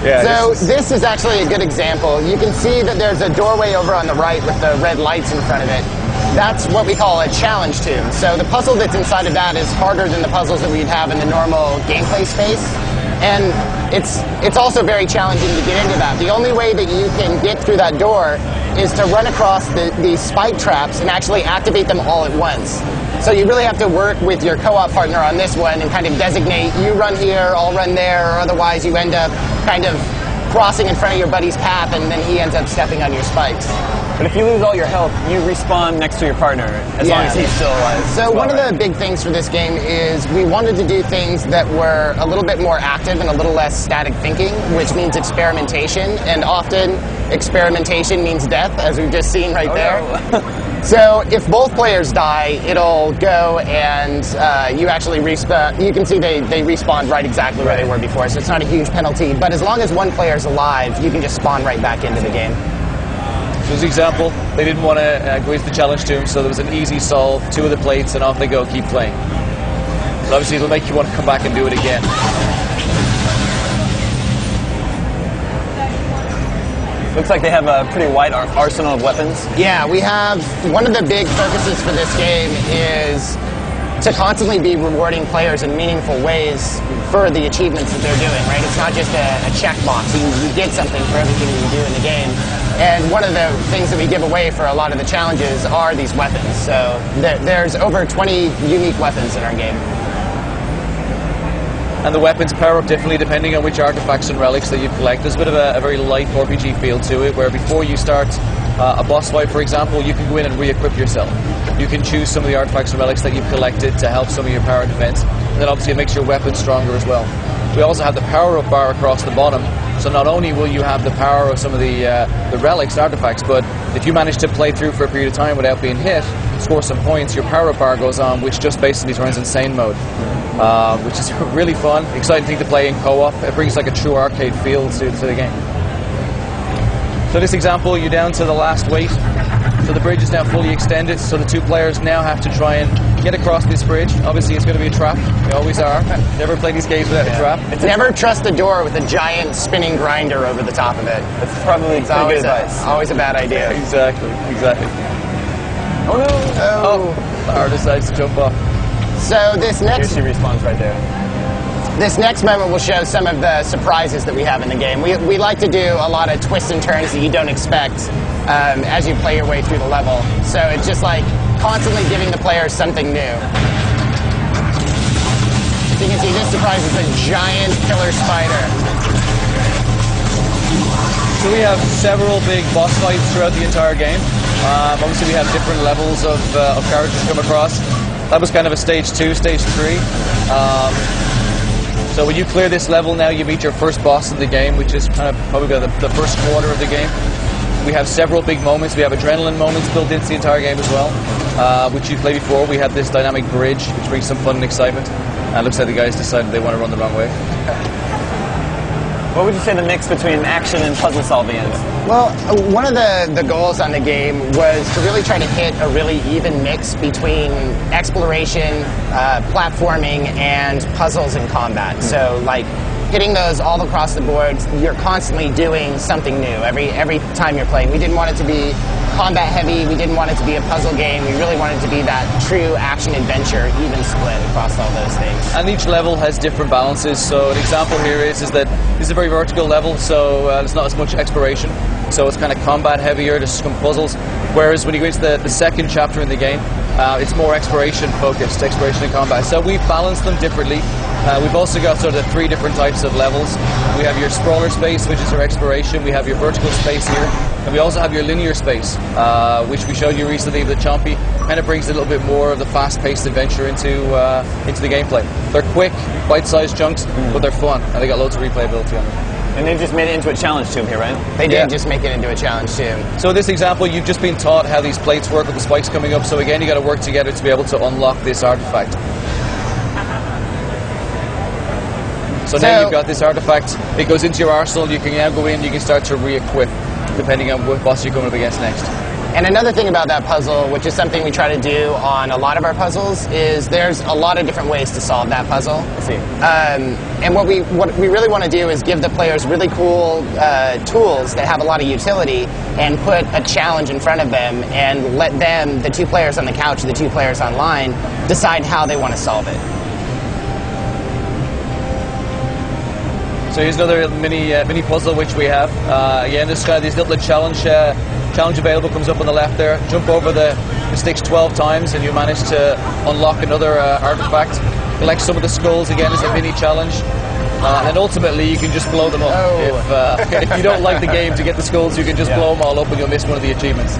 Yeah, so this is actually a good example. You can see that there's a doorway over on the right with the red lights in front of it. That's what we call a challenge tomb. So the puzzle that's inside of that is harder than the puzzles that we'd have in the normal gameplay space. And it's also very challenging to get into that. The only way that you can get through that door is to run across these spike traps and actually activate them all at once. So you really have to work with your co-op partner on this one and kind of designate, you run here, I'll run there, or otherwise you end up kind of crossing in front of your buddy's path and then he ends up stepping on your spikes. But if you lose all your health, you respawn next to your partner, as long as he's still alive. So one of the big things for this game is we wanted to do things that were a little bit more active and a little less static thinking, which means experimentation, and often experimentation means death, as we've just seen right there. No. So if both players die, it'll go and you actually respawn. You can see they respawned right exactly where they were before, so it's not a huge penalty. But as long as one player's alive, you can just spawn right back into the game. So as an example, they didn't want to go into the challenge tomb, so there was an easy solve, 2 of the plates, and off they go, keep playing. So obviously it'll make you want to come back and do it again. Looks like they have a pretty wide arsenal of weapons. Yeah, we have, one of the big focuses for this game is to constantly be rewarding players in meaningful ways for the achievements that they're doing, right? It's not just a checkbox. You get something for everything that you do in the game. And one of the things that we give away for a lot of the challenges are these weapons. So there's over 20 unique weapons in our game. And the weapons power up differently depending on which artifacts and relics that you collect. There's a bit of a very light RPG feel to it, where before you start a boss fight, for example, you can go in and re-equip yourself. You can choose some of the artifacts and relics that you've collected to help some of your power defense, and then obviously it makes your weapon stronger as well. We also have the power-up bar across the bottom, so not only will you have the power of some of the relics, artifacts, but if you manage to play through for a period of time without being hit, score some points, your power-up bar goes on, which just basically turns insane mode, which is really fun, exciting thing to play in co-op. It brings like a true arcade feel to the game. So this example, you're down to the last weight. So the bridge is now fully extended, so the 2 players now have to try and get across this bridge. Obviously it's going to be a trap, they always are. Never play these games without a trap. Never trust a door with a giant spinning grinder over the top of it. That's probably good advice. Always a bad idea. Exactly. Oh no! Oh, Lara decides to jump off. So this next... Here she respawns right there. This next moment will show some of the surprises that we have in the game. We like to do a lot of twists and turns that you don't expect as you play your way through the level. So it's just like constantly giving the players something new. So you can see this surprise is a giant killer spider. So we have several big boss fights throughout the entire game. Obviously we have different levels of characters come across. That was kind of a stage 2, stage 3. So when you clear this level now, you meet your first boss in the game, which is kind of probably the first quarter of the game. We have several big moments. We have adrenaline moments built into the entire game as well, which you played before. We have this dynamic bridge, which brings some fun and excitement. And it looks like the guys decided they want to run the wrong way. What would you say the mix between action and puzzle solving is? Well, one of the goals on the game was to really try to hit a really even mix between exploration, platforming, and puzzles and combat. So, like, hitting those all across the board, you're constantly doing something new every time you're playing. We didn't want it to be combat heavy, we didn't want it to be a puzzle game, we really wanted it to be that true action adventure, even split across all those things. And each level has different balances, so an example here is that this is a very vertical level, so there's not as much exploration, so it's kind of combat heavier, there's some puzzles, whereas when you go into the second chapter in the game, it's more exploration focused, exploration and combat. So we've balanced them differently. We've also got sort of 3 different types of levels. We have your sprawler space, which is our exploration. We have your vertical space here. And we also have your linear space, which we showed you recently with the Chompy. Kind of brings a little bit more of the fast-paced adventure into the gameplay. They're quick, bite-sized chunks, but they're fun. And they got loads of replayability on them. And they just made it into a challenge tomb here, right? They did just make it into a challenge tomb. So in this example, you've just been taught how these plates work with the spikes coming up. So again, you got to work together to be able to unlock this artifact. So now you've got this artifact, it goes into your arsenal, you can now go in, you can start to re-equip, depending on what boss you're coming up against next. And another thing about that puzzle, which is something we try to do on a lot of our puzzles, is there's a lot of different ways to solve that puzzle. I see. And what we really want to do is give the players really cool tools that have a lot of utility, and put a challenge in front of them, and let them, the 2 players on the couch or the 2 players online, decide how they want to solve it. So here's another mini puzzle which we have. Again, this these little challenge available comes up on the left there. Jump over the sticks 12 times and you manage to unlock another artifact. Collect some of the skulls again as a mini challenge. And then ultimately you can just blow them up. Oh. If you don't like the game, to get the skulls you can just blow them all up and you'll miss one of the achievements.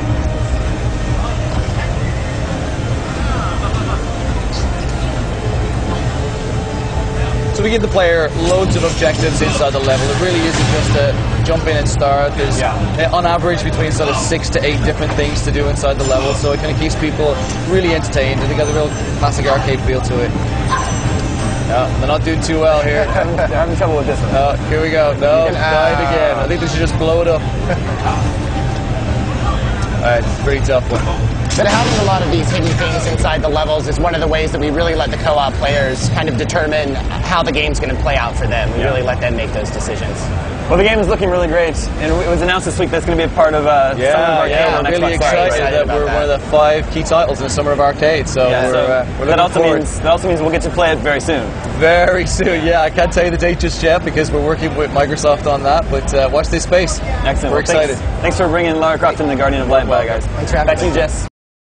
So we give the player loads of objectives inside the level. It really isn't just a jump in and start. There's on average between sort of 6 to 8 different things to do inside the level, so it kind of keeps people really entertained, and they got a real classic arcade feel to it. No, they're not doing too well here. They're having trouble with this one. Oh, here we go. No, died again. I think they should just blow it up. Alright, it's a pretty tough one. But having a lot of these hidden things inside the levels is one of the ways that we really let the co-op players kind of determine how the game's going to play out for them. We really let them make those decisions. Well, the game is looking really great, and it was announced this week that it's going to be a part of Summer of Arcade on really Xbox excited Live. that we're one of the 5 key titles in Summer of Arcade. So we're that also forward. means we'll get to play it very soon. Very soon, yeah. I can't tell you the date just yet because we're working with Microsoft on that, but watch this space. Excellent. We're excited. Thanks for bringing Lara Croft and the Guardian of Light by, guys. Thanks for having Back to you, Jess.